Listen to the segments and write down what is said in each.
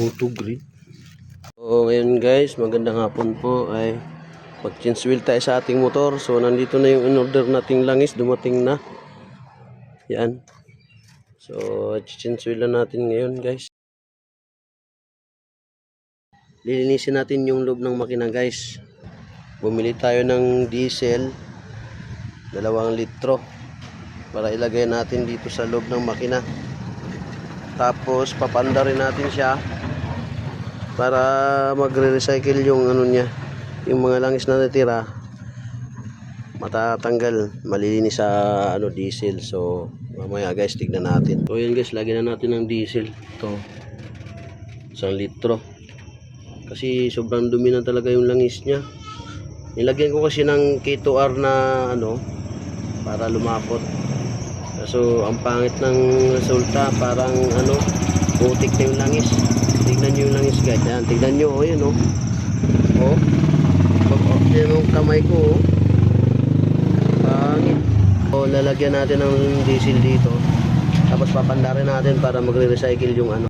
Moto green. So ngayon guys, magandang hapon po. Ay mag-change wheel tayo sa ating motor. So nandito na yung in-order nating langis, dumating na. Yan. So change wheel na natin ngayon guys. Lilinisin natin yung loob ng makina guys. Bumili tayo ng diesel 2 litro para ilagay natin dito sa loob ng makina. Tapos papanda rin natin siya para magre-recycle yung ano niya, yung mga langis na natira matatanggal, malilinis sa ano diesel. So mamaya guys tignan natin. So yun guys, lagyan na natin ng diesel ito 1 litro kasi sobrang dumi na talaga yung langis niya. Nilagyan ko kasi ng K2R na ano para lumapot. So ang pangit ng resulta, parang ano, putik na yung langis. Tignan nyo yung langis guys. Yan, tignan nyo, oh, yan oh. Oh, yan yung kamay ko, oh. Pangit. So lalagyan natin ng diesel dito. Tapos papandarin natin para magre-recycle yung ano.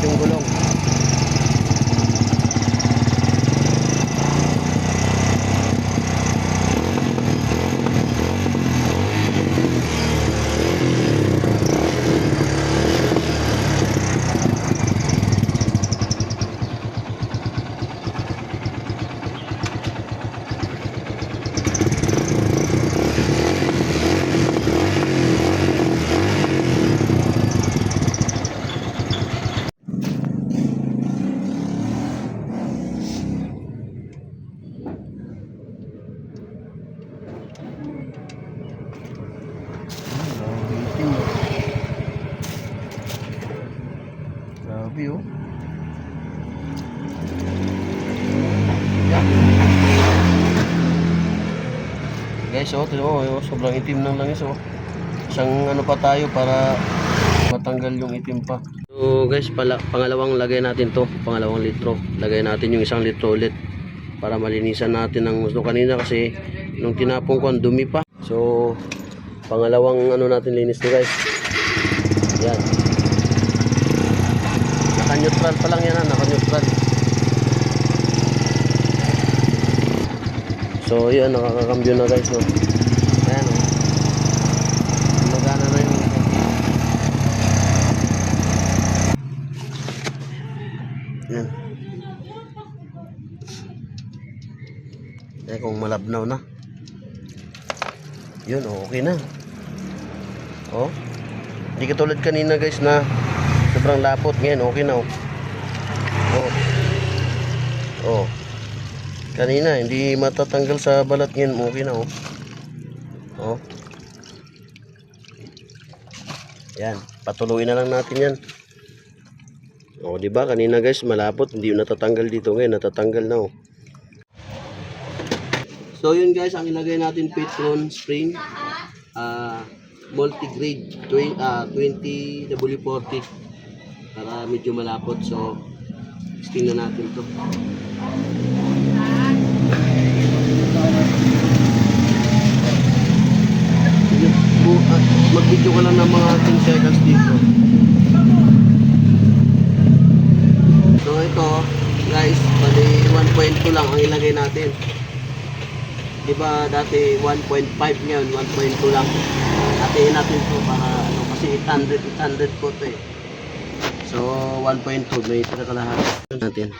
Yung gulong. Grabe oh. Guys oh, tignan mo oh, sobrang itim ng langis oh. Isang ano pa tayo para matanggal yung itim pa. So guys, pangalawang lagay natin to, 2 litro. Lagay natin yung 1 litro ulit para malinisan natin ang gusto kanina kasi nung tinapong ko ang dumi pa. So pangalawang ano natin linis to guys. Yan. Naka-neutral pa lang yan, naka-neutral. So yun, nakakakambyo na guys no. Ayan o. Magana na yung yan. Eh kung malabnaw na. Yun, okay na. Oh. Hindi katulad kanina guys na sobrang lapot. Ngayon okay na oh. Oh. Oh. Kanina hindi matatanggal sa balat, ngayon okay na oh. Oh. Yan, patuloy na lang natin yan. Oh, di ba kanina guys malapot, hindi natatanggal dito, ngayon natatanggal na oh. So yun guys, ang ilagay natin Petron spring multi-grade 20W40 para medyo malapot. So tingnan natin to. Mag-video ka lang ng mga 10 seconds dito. So ito guys, bali 1.2 lang ang ilagay natin. Diba dati 1.5, ngayon 1.2 lang. Hatiin natin to para ano, kasi 800 po to eh. So 1.2 may tira kalahati natin.